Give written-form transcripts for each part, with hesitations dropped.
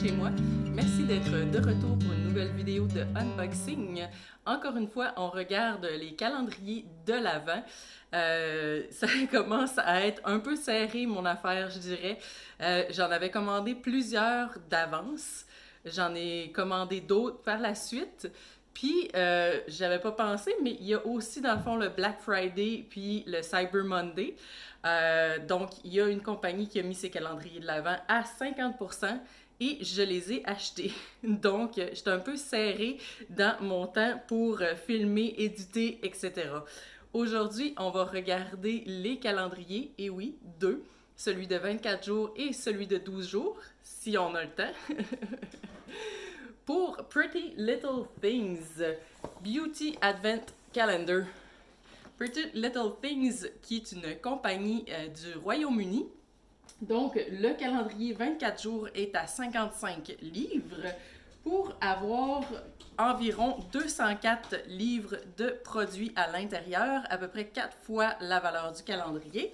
chez moi. Merci d'être de retour pour une nouvelle vidéo de unboxing. Encore une fois, on regarde les calendriers de l'Avent. Ça commence à être un peu serré mon affaire, je dirais. J'en avais commandé plusieurs d'avance. J'en ai commandé d'autres par la suite. Puis, j'avais pas pensé, mais il y a aussi, dans le fond, le Black Friday puis le Cyber Monday. Donc, il y a une compagnie qui a mis ses calendriers de l'Avent à 50% et je les ai achetés. Donc, j'étais un peu serrée dans mon temps pour filmer, éditer, etc. Aujourd'hui, on va regarder les calendriers, et oui, deux, celui de 24 jours et celui de 12 jours, si on a le temps. Pour Pretty Little Things Beauty Advent Calendar. Pretty Little Things, qui est une compagnie du Royaume-Uni. Donc, le calendrier 24 jours est à 55 livres pour avoir environ 204 livres de produits à l'intérieur, à peu près 4 fois la valeur du calendrier.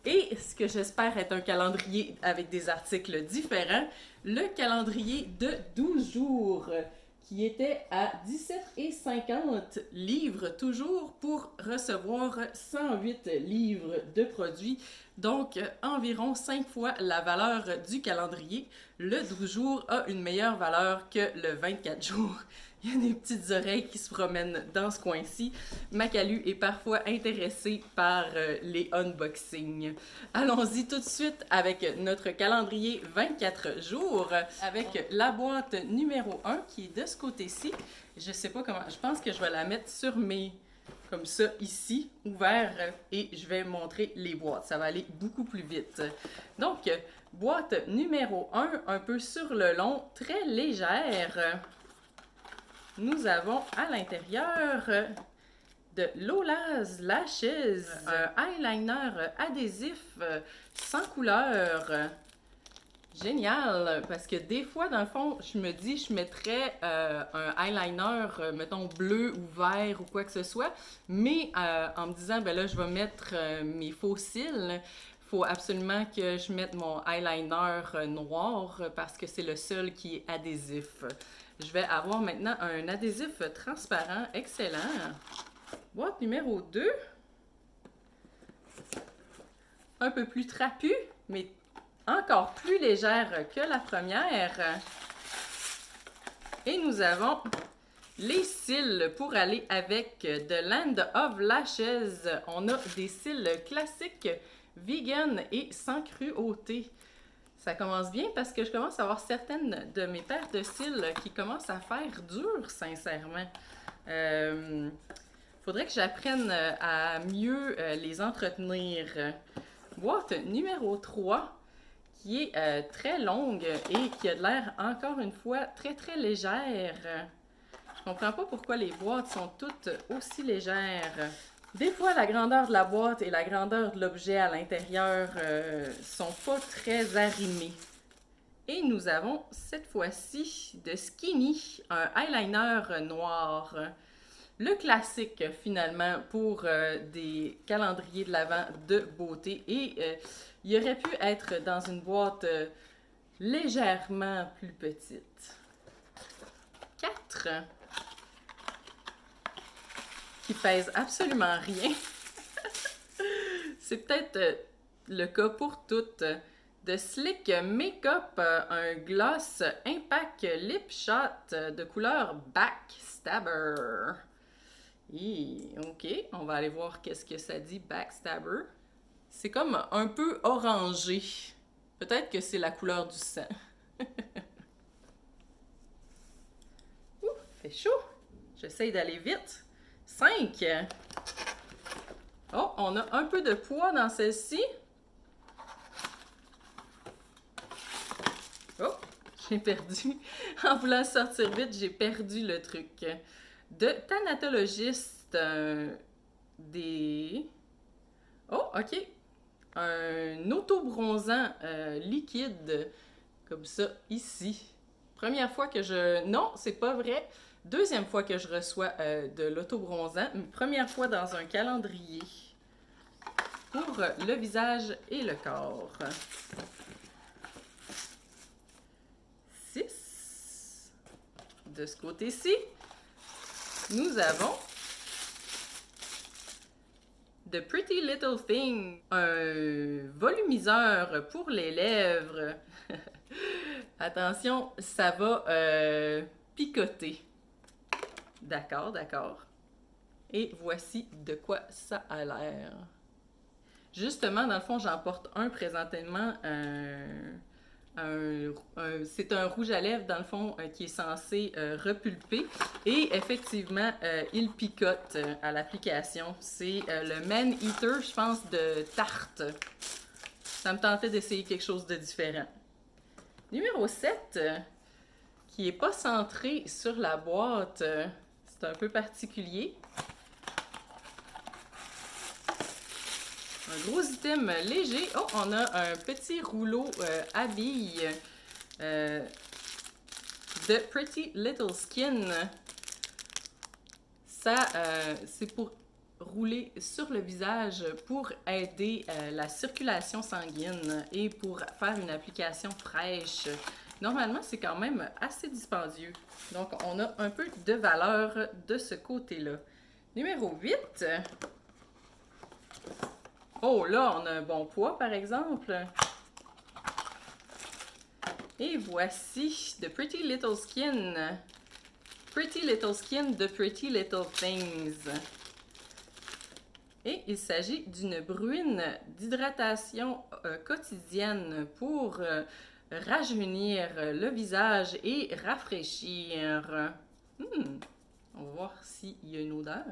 Et ce que j'espère être un calendrier avec des articles différents, le calendrier de 12 jours qui était à 17,50 livres toujours pour recevoir 108 livres de produits. Donc, environ 5 fois la valeur du calendrier. Le 12 jours a une meilleure valeur que le 24 jours. Il y a des petites oreilles qui se promènent dans ce coin-ci. Macalu est parfois intéressé par les unboxings. Allons-y tout de suite avec notre calendrier 24 jours, avec la boîte numéro 1 qui est de ce côté-ci. Je sais pas comment, je pense que je vais la mettre sur mes... comme ça, ici, ouvert, et je vais montrer les boîtes. Ça va aller beaucoup plus vite. Donc, boîte numéro 1, un peu sur le long, très légère. Nous avons à l'intérieur de Lola's Lashes, un eyeliner adhésif sans couleur. Génial, parce que des fois, dans le fond, je me dis, je mettrais un eyeliner, mettons, bleu ou vert ou quoi que ce soit, mais en me disant, ben là, je vais mettre mes faux cils. Il faut absolument que je mette mon eyeliner noir parce que c'est le seul qui est adhésif. Je vais avoir maintenant un adhésif transparent, excellent. Boîte numéro 2. Un peu plus trapu, mais encore plus légère que la première. Et nous avons les cils pour aller avec The Land of Lashes. On a des cils classiques, vegan et sans cruauté. Ça commence bien parce que je commence à avoir certaines de mes paires de cils qui commencent à faire dur, sincèrement. Faudrait que j'apprenne à mieux les entretenir. Boîte numéro 3, qui est très longue et qui a de l'air, encore une fois, très très légère. Je comprends pas pourquoi les boîtes sont toutes aussi légères. Des fois, la grandeur de la boîte et la grandeur de l'objet à l'intérieur sont pas très arrimées. Et nous avons cette fois-ci de Skinny, un eyeliner noir. Le classique, finalement, pour des calendriers de l'Avent de beauté. Et il aurait pu être dans une boîte légèrement plus petite. 4, qui pèse absolument rien. C'est peut-être le cas pour toutes. De Slick Makeup, un gloss Impact Lip Shot de couleur Backstabber. Et, ok, on va aller voir qu'est-ce que ça dit, Backstabber. C'est comme un peu orangé. Peut-être que c'est la couleur du sang. Ouh, fait chaud. J'essaye d'aller vite. 5. Oh, on a un peu de poids dans celle-ci. Oh, j'ai perdu. En voulant sortir vite, j'ai perdu le truc. De Thanatologist, des... Oh, ok. Un auto-bronzant liquide, comme ça, ici. Première fois que je... Non, c'est pas vrai. Deuxième fois que je reçois de l'auto-bronzant. Première fois dans un calendrier. Pour le visage et le corps. 6. De ce côté-ci, nous avons The Pretty Little Thing, un volumiseur pour les lèvres. Attention, ça va picoter. D'accord, d'accord. Et voici de quoi ça a l'air. Justement, dans le fond, j'en porte un présentement. C'est un rouge à lèvres, dans le fond, qui est censé repulper. Et effectivement, il picote à l'application. C'est le Man Eater, je pense, de Tarte. Ça me tentait d'essayer quelque chose de différent. Numéro 7, qui n'est pas centré sur la boîte. C'est un peu particulier. Un gros item léger. Oh, on a un petit rouleau à billes de Pretty Little Skin. Ça, c'est pour rouler sur le visage pour aider la circulation sanguine et pour faire une application fraîche. Normalement, c'est quand même assez dispendieux. Donc, on a un peu de valeur de ce côté-là. Numéro 8. Oh, là, on a un bon poids, par exemple. Et voici The Pretty Little Skin. Pretty Little Skin de Pretty Little Things. Et il s'agit d'une bruine d'hydratation quotidienne pour rajeunir le visage et rafraîchir. On va voir s'il y a une odeur.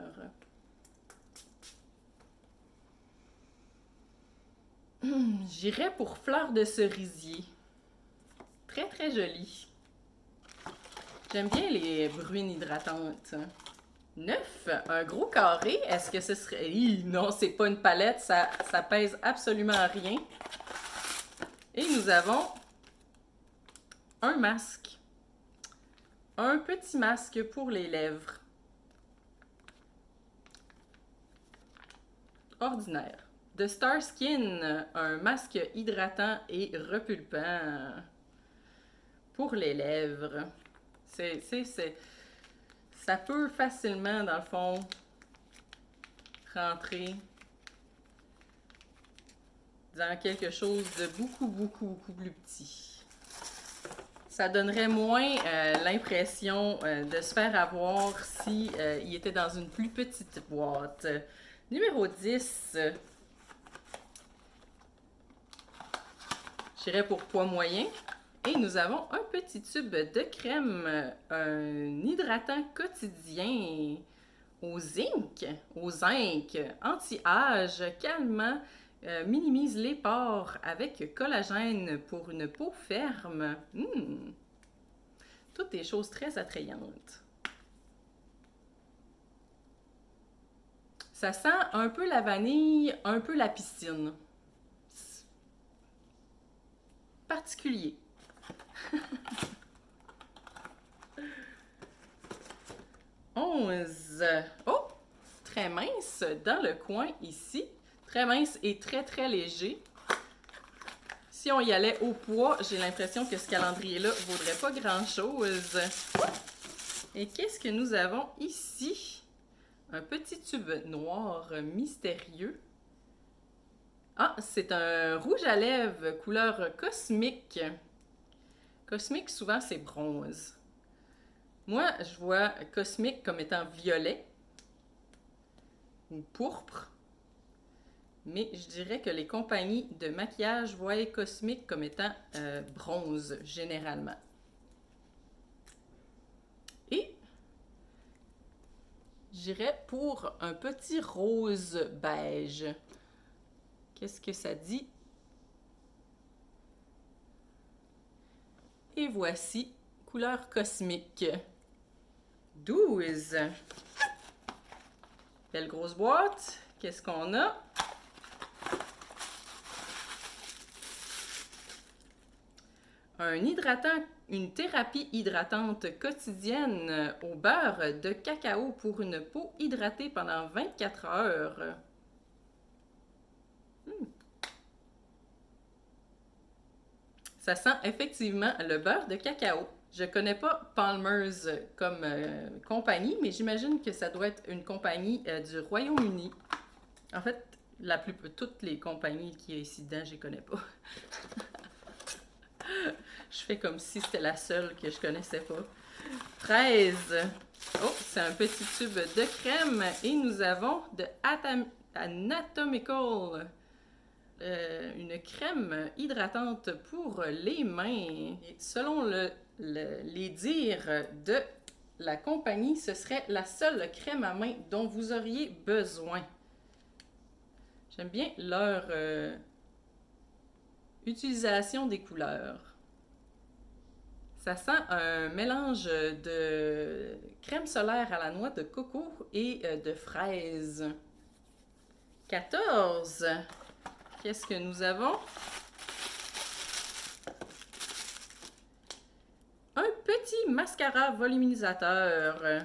J'irais pour fleur de cerisier. Très, très joli. J'aime bien les bruines hydratantes. 9, un gros carré. Est-ce que ce serait... non, c'est pas une palette, ça pèse absolument rien. Et nous avons un masque. Un petit masque pour les lèvres. Ordinaire. The Star Skin, un masque hydratant et repulpant pour les lèvres. Ça peut facilement, dans le fond, rentrer dans quelque chose de beaucoup plus petit. Ça donnerait moins l'impression de se faire avoir si il était dans une plus petite boîte. Numéro 10. J'irais pour poids moyen. Et nous avons un petit tube de crème, un hydratant quotidien au zinc, anti-âge, calmant, minimise les pores avec collagène pour une peau ferme. Toutes des choses très attrayantes. Ça sent un peu la vanille, un peu la piscine. Particulier. 11. Oh! Très mince dans le coin ici. Très mince et très léger. Si on y allait au poids, j'ai l'impression que ce calendrier-là ne vaudrait pas grand-chose. Et qu'est-ce que nous avons ici? Un petit tube noir mystérieux. Ah, c'est un rouge à lèvres couleur cosmique. Cosmique, souvent, c'est bronze. Moi, je vois cosmique comme étant violet ou pourpre. Mais je dirais que les compagnies de maquillage voient cosmique comme étant bronze, généralement. Et j'irais pour un petit rose beige. Qu'est-ce que ça dit? Et voici, couleur cosmique. 12. Belle grosse boîte. Qu'est-ce qu'on a? Un hydratant, une thérapie hydratante quotidienne au beurre de cacao pour une peau hydratée pendant 24 heures. Ça sent effectivement le beurre de cacao. Je connais pas Palmer's comme compagnie, mais j'imagine que ça doit être une compagnie du Royaume-Uni. En fait, toutes les compagnies qu'il y a ici dedans, je les connais pas. Je fais comme si c'était la seule que je connaissais pas. 13. Oh, c'est un petit tube de crème. Et nous avons de Anatomical. Une crème hydratante pour les mains. Et selon les dires de la compagnie, ce serait la seule crème à main dont vous auriez besoin. J'aime bien leur utilisation des couleurs. Ça sent un mélange de crème solaire à la noix de coco et de fraises. 14. Qu'est-ce que nous avons? Un petit mascara volumisateur.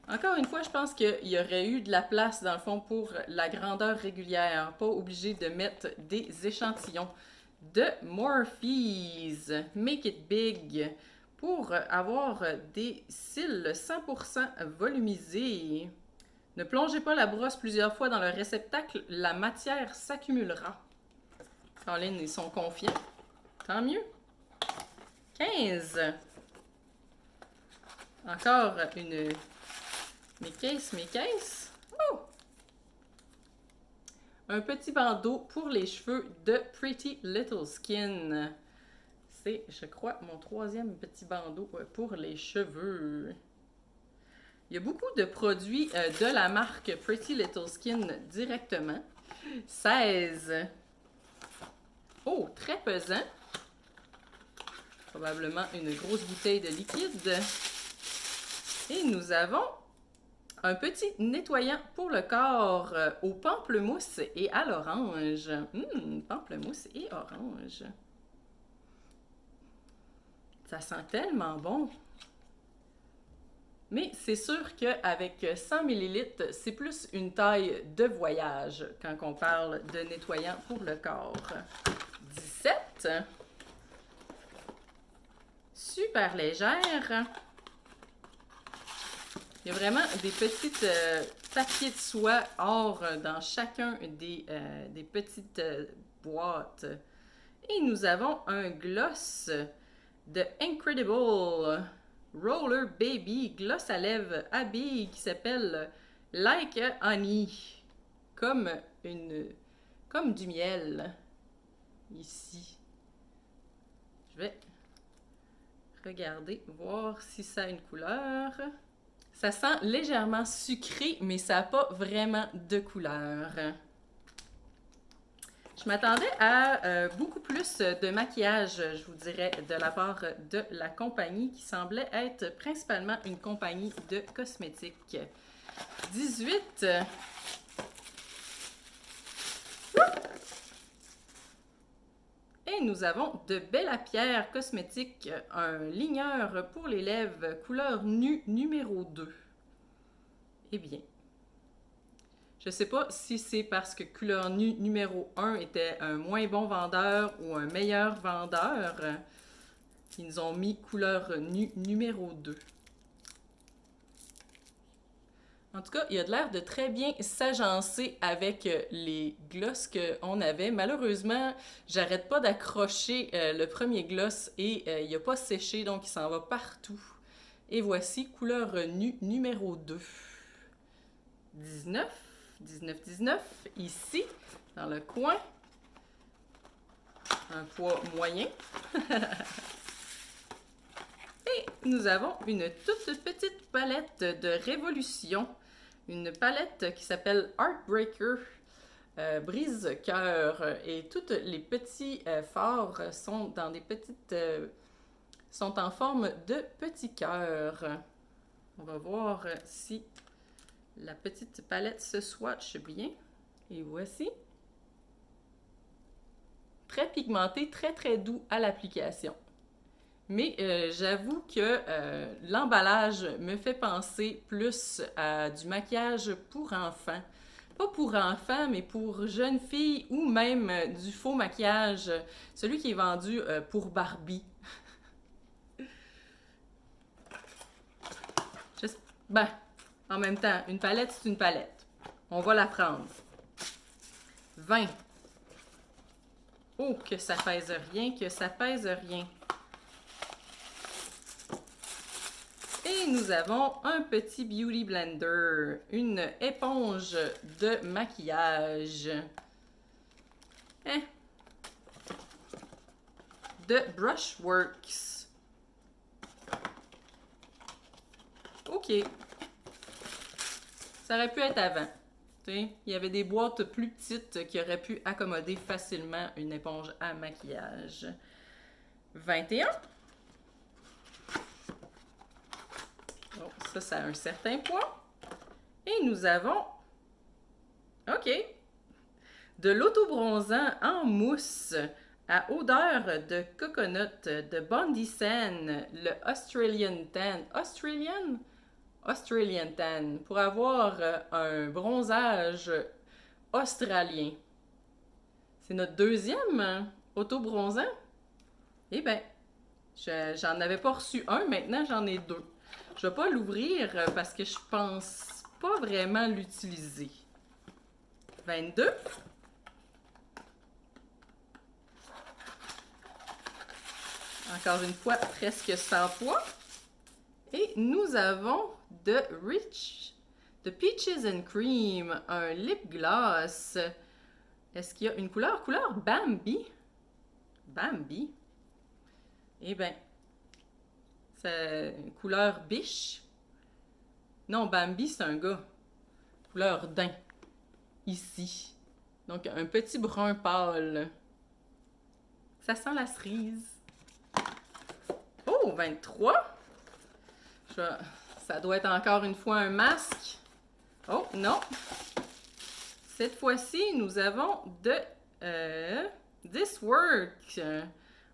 Encore une fois, je pense qu'il y aurait eu de la place, dans le fond, pour la grandeur régulière. Pas obligé de mettre des échantillons. De Morphe's Make It Big pour avoir des cils 100% volumisés. Ne plongez pas la brosse plusieurs fois dans le réceptacle, la matière s'accumulera. Caroline, ils sont confiants. Tant mieux. 15. Encore une... Mes caisses. Oh! Un petit bandeau pour les cheveux de Pretty Little Skin. C'est, je crois, mon 3e petit bandeau pour les cheveux. Il y a beaucoup de produits de la marque Pretty Little Skin directement. 16. Oh, très pesant. Probablement une grosse bouteille de liquide. Et nous avons un petit nettoyant pour le corps au pamplemousse et à l'orange. Pamplemousse et orange. Ça sent tellement bon. Mais c'est sûr qu'avec 100 ml, c'est plus une taille de voyage quand on parle de nettoyant pour le corps. 17. Super légère. Il y a vraiment des petites papiers de soie or dans chacun des petites boîtes. Et nous avons un gloss de Incredible Roller Baby gloss à lèvres à billes qui s'appelle Like a Honey. Comme du miel. Ici. Je vais regarder, voir si ça a une couleur. Ça sent légèrement sucré, mais ça n'a pas vraiment de couleur. Je m'attendais à beaucoup plus de maquillage, je vous dirais, de la part de la compagnie qui semblait être principalement une compagnie de cosmétiques. 18. Et nous avons de Bella Pierre Cosmétiques, un ligneur pour les lèvres couleur nue numéro 2. Eh bien, je ne sais pas si c'est parce que couleur nue numéro 1 était un moins bon vendeur ou un meilleur vendeur. Ils nous ont mis couleur nue numéro 2. En tout cas, il a de l'air de très bien s'agencer avec les glosses qu'on avait. Malheureusement, j'arrête pas d'accrocher le premier gloss et il n'a pas séché, donc il s'en va partout. Et voici couleur nue numéro 2. 19, ici, dans le coin. Un poids moyen. Et nous avons une toute petite palette de Révolution. Une palette qui s'appelle Heartbreaker, brise-cœur. Et tous les petits fards sont dans des petites... sont en forme de petits cœurs. On va voir si la petite palette se swatch bien. Et voici. Très pigmenté, très doux à l'application. Mais j'avoue que l'emballage me fait penser plus à du maquillage pour enfants. Pas pour enfants, mais pour jeunes filles ou même du faux maquillage. Celui qui est vendu pour Barbie. Ben, en même temps, une palette, c'est une palette. On va la prendre. 20. Oh, que ça pèse rien, que ça pèse rien. Et nous avons un petit Beauty Blender, une éponge de maquillage. Hein? De Brushworks. OK. Ça aurait pu être avant. Il y avait des boîtes plus petites qui auraient pu accommoder facilement une éponge à maquillage. 21. Oh, ça a un certain poids. Et nous avons, OK, de l'autobronzant en mousse à odeur de coconut de Bondi Sen, le Australian Tan. Australian Tan, pour avoir un bronzage australien. C'est notre deuxième auto-bronzant. Eh bien, j'en avais pas reçu un, maintenant j'en ai deux. Je vais pas l'ouvrir parce que je pense pas vraiment l'utiliser. 22. Encore une fois, presque sans poids. Et nous avons de Peaches and Cream, un lip gloss. Est-ce qu'il y a une couleur? Couleur Bambi. Bambi. Eh bien, c'est une couleur biche. Non, Bambi, c'est un gars. Couleur daim. Ici. Donc, un petit brun pâle. Ça sent la cerise. Oh, 23. Ça doit être encore une fois un masque. Oh, non. Cette fois-ci, nous avons de This Work.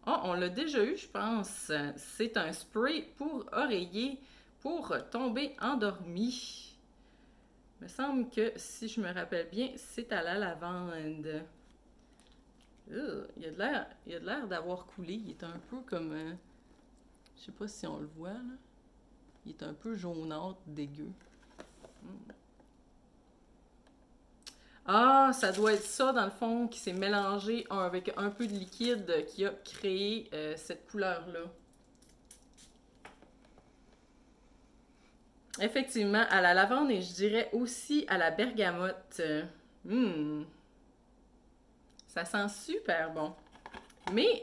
Oh, on l'a déjà eu, je pense. C'est un spray pour oreiller pour tomber endormi. Il me semble que, si je me rappelle bien, c'est à la lavande. Il y a de l'air d'avoir coulé. Il est un peu comme... je sais pas si on le voit, là. Il est un peu jaunâtre, dégueu. Ah, ça doit être ça, dans le fond, qui s'est mélangé avec un peu de liquide qui a créé cette couleur-là. Effectivement, à la lavande et je dirais aussi à la bergamote. Ça sent super bon. Mais,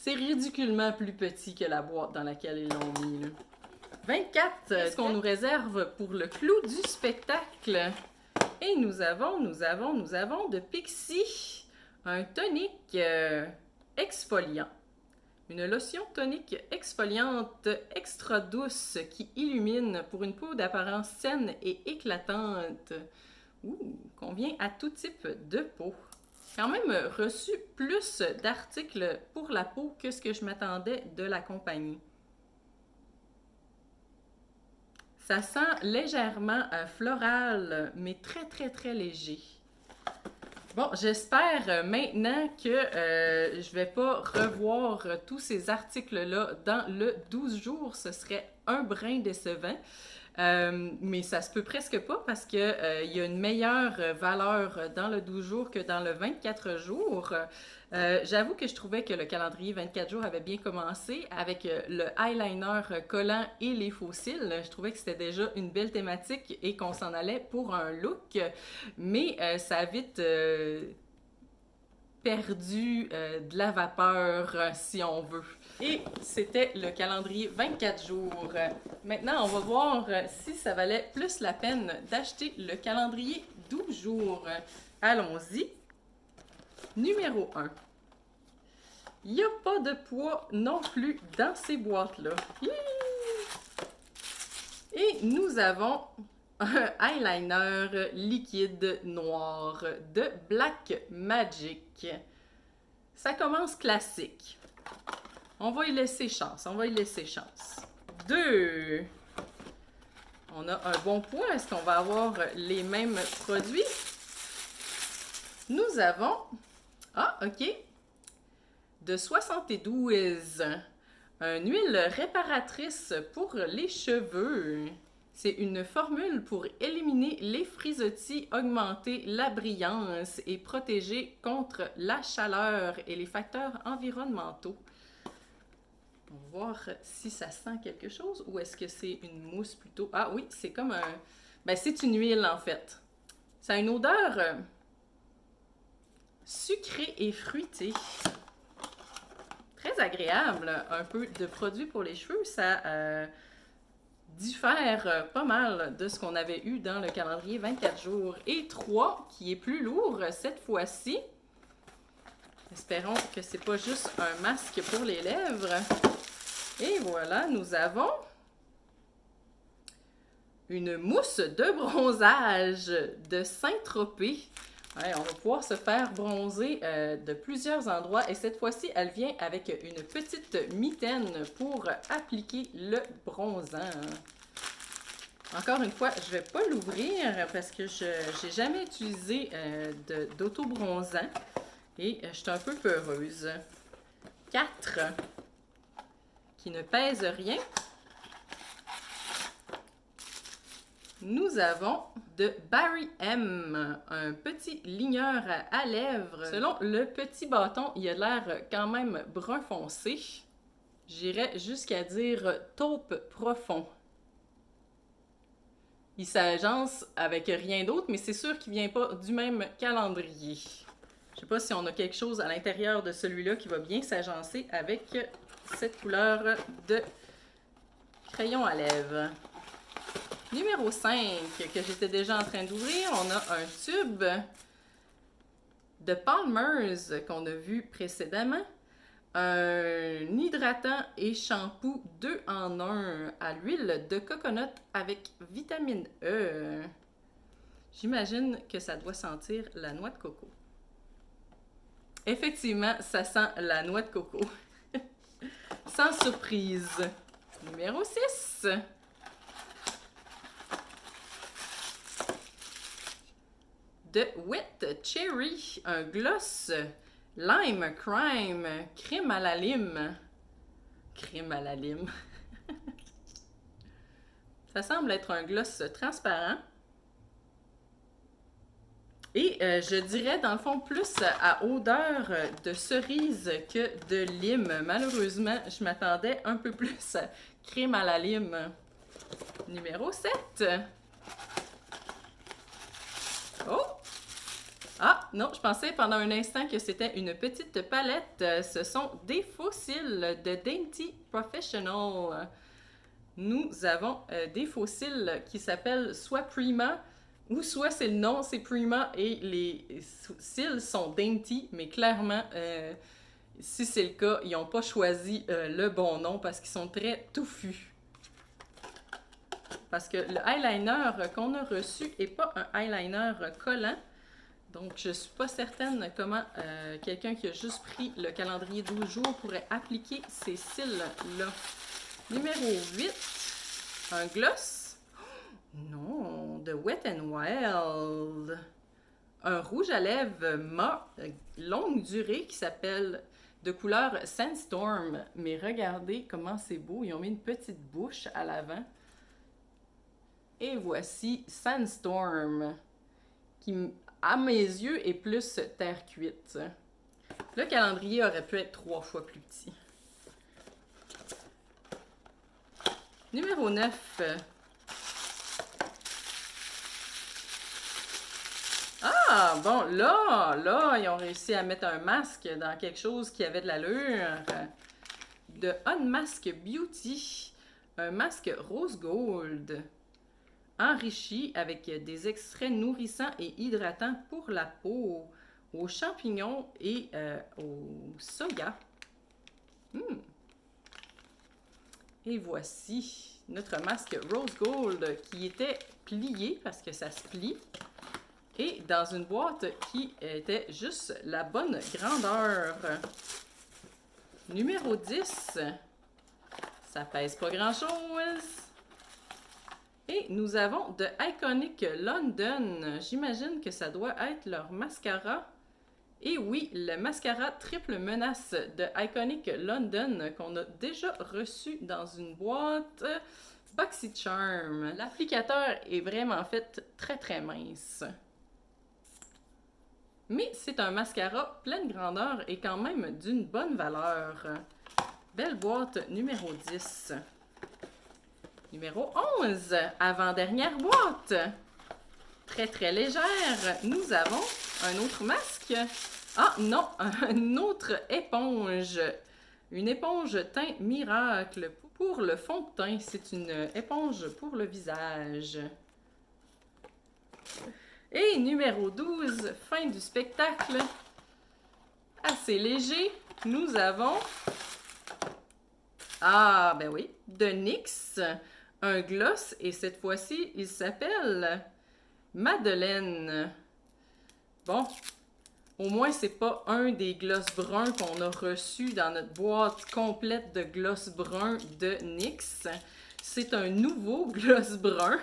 c'est ridiculement plus petit que la boîte dans laquelle ils l'ont mis, là. 24, ce qu'on nous réserve pour le clou du spectacle. Et nous avons de Pixi un tonique exfoliant. Une lotion tonique exfoliante extra douce qui illumine pour une peau d'apparence saine et éclatante. Convient à tout type de peau. Quand même reçu plus d'articles pour la peau que ce que je m'attendais de la compagnie. Ça sent légèrement floral, mais très, très, très léger. Bon, j'espère maintenant que je vais pas revoir tous ces articles-là dans le 12 jours. Ce serait un brin décevant. Mais ça se peut presque pas parce que il y a une meilleure valeur dans le 12 jours que dans le 24 jours. J'avoue que je trouvais que le calendrier 24 jours avait bien commencé avec le eyeliner collant et les faux cils. Je trouvais que c'était déjà une belle thématique et qu'on s'en allait pour un look, mais ça a vite perdu de la vapeur, si on veut. Et c'était le calendrier 24 jours. Maintenant, on va voir si ça valait plus la peine d'acheter le calendrier 12 jours. Allons-y. Numéro 1. Il n'y a pas de poids non plus dans ces boîtes-là. Et nous avons un eyeliner liquide noir de Black Magic. Ça commence classique. On va y laisser chance, 2. On a un bon poids. Est-ce qu'on va avoir les mêmes produits? Nous avons... Ah, OK. De 72. Une huile réparatrice pour les cheveux. C'est une formule pour éliminer les frisottis, augmenter la brillance et protéger contre la chaleur et les facteurs environnementaux. On va voir si ça sent quelque chose ou est-ce que c'est une mousse plutôt. Ah oui, c'est comme un... Ben, c'est une huile en fait. Ça a une odeur sucrée et fruitée. Très agréable. Un peu de produit pour les cheveux. Ça diffère pas mal de ce qu'on avait eu dans le calendrier 24 jours. Et 3, qui est plus lourd cette fois-ci. Espérons que c'est pas juste un masque pour les lèvres. Et voilà, nous avons une mousse de bronzage de Saint-Tropez. Ouais, on va pouvoir se faire bronzer de plusieurs endroits. Et cette fois-ci, elle vient avec une petite mitaine pour appliquer le bronzant. Encore une fois, je ne vais pas l'ouvrir parce que je n'ai jamais utilisé d'auto-bronzant. Et je suis un peu peureuse. 4 qui ne pèsent rien. Nous avons de Barry M, un petit ligneur à lèvres. Selon le petit bâton, il a l'air quand même brun foncé. J'irais jusqu'à dire taupe profond. Il s'agence avec rien d'autre, mais c'est sûr qu'il ne vient pas du même calendrier. Je ne sais pas si on a quelque chose à l'intérieur de celui-là qui va bien s'agencer avec cette couleur de crayon à lèvres. Numéro 5, que j'étais déjà en train d'ouvrir, on a un tube de Palmer's qu'on a vu précédemment. Un hydratant et shampoo 2 en 1 à l'huile de coconut avec vitamine E. J'imagine que ça doit sentir la noix de coco. Effectivement, ça sent la noix de coco. Sans surprise. Numéro 6. De Wet Cherry, un gloss Lime Crime, crème à la lime. Crème à la lime. Ça semble être un gloss transparent. Et je dirais, dans le fond, plus à odeur de cerise que de lime. Malheureusement, je m'attendais un peu plus à crème à la lime. Numéro 7. Oh! Ah, non, je pensais pendant un instant que c'était une petite palette. Ce sont des fossiles de Dainty Professional. Nous avons des fossiles qui s'appellent soit Prima, ou soit c'est le nom, c'est Prima, et les cils sont Dainty, mais clairement, si c'est le cas, ils n'ont pas choisi le bon nom parce qu'ils sont très touffus. Parce que le eyeliner qu'on a reçu n'est pas un eyeliner collant. Donc, je ne suis pas certaine comment quelqu'un qui a juste pris le calendrier 12 jours pourrait appliquer ces cils-là. Numéro 8, un gloss. Non, de Wet n Wild. Un rouge à lèvres mat longue durée qui s'appelle de couleur Sandstorm. Mais regardez comment c'est beau. Ils ont mis une petite bouche à l'avant. Et voici Sandstorm, qui, à mes yeux, est plus terre cuite. Le calendrier aurait pu être 3 fois plus petit. Numéro 9. Ah, bon, là, ils ont réussi à mettre un masque dans quelque chose qui avait de l'allure. De Unmask Beauty. Un masque rose gold. Enrichi avec des extraits nourrissants et hydratants pour la peau, aux champignons et au soya. Et voici notre masque Rose Gold qui était plié parce que ça se plie. Et dans une boîte qui était juste la bonne grandeur. Numéro 10. Ça pèse pas grand-chose. Et nous avons de Iconic London. J'imagine que ça doit être leur mascara Et oui, le mascara Triple Menace de Iconic London qu'on a déjà reçu dans une boîte BoxyCharm. L'applicateur est vraiment fait très mince. Mais c'est un mascara pleine grandeur et quand même d'une bonne valeur. Belle boîte numéro 10. Numéro 11, avant-dernière boîte. Très légère. Nous avons un autre masque. Ah non, une autre éponge. Une éponge teint miracle pour le fond de teint. C'est une éponge pour le visage. Et numéro 12, fin du spectacle. Assez léger, nous avons... Ah, ben oui, de NYX, un gloss, et cette fois-ci, il s'appelle Madeleine. Bon, au moins, c'est pas un des gloss bruns qu'on a reçu dans notre boîte complète de gloss brun de NYX. C'est un nouveau gloss brun.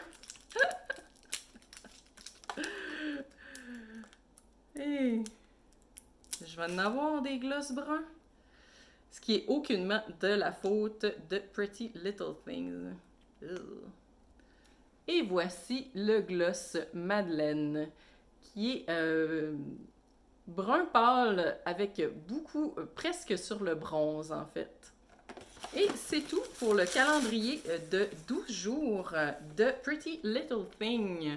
Hey, je vais en avoir des gloss bruns. Ce qui est aucunement de la faute de Pretty Little Things. Ugh. Et voici le gloss Madeleine, qui est brun pâle avec beaucoup, presque sur le bronze en fait. Et c'est tout pour le calendrier de 12 jours de Pretty Little Thing.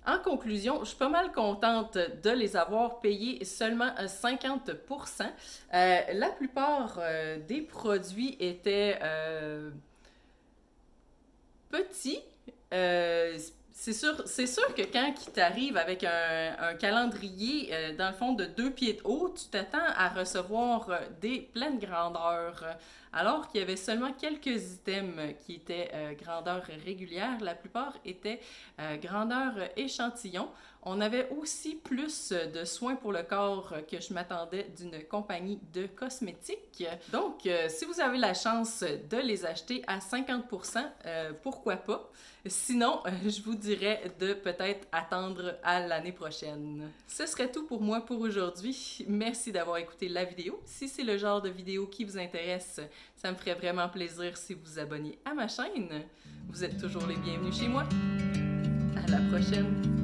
En conclusion, je suis pas mal contente de les avoir payés seulement 50%. La plupart des produits étaient petits. C'est sûr que quand il t'arrive avec un calendrier, dans le fond, de 2 pieds de haut, tu t'attends à recevoir des pleines grandeurs. Alors qu'il y avait seulement quelques items qui étaient grandeur régulière, la plupart étaient grandeur échantillon. On avait aussi plus de soins pour le corps que je m'attendais d'une compagnie de cosmétiques. Donc, si vous avez la chance de les acheter à 50%, pourquoi pas? Sinon, je vous dirais de peut-être attendre à l'année prochaine. Ce serait tout pour moi pour aujourd'hui. Merci d'avoir écouté la vidéo. Si c'est le genre de vidéo qui vous intéresse, ça me ferait vraiment plaisir si vous vous abonniez à ma chaîne. Vous êtes toujours les bienvenus chez moi. À la prochaine!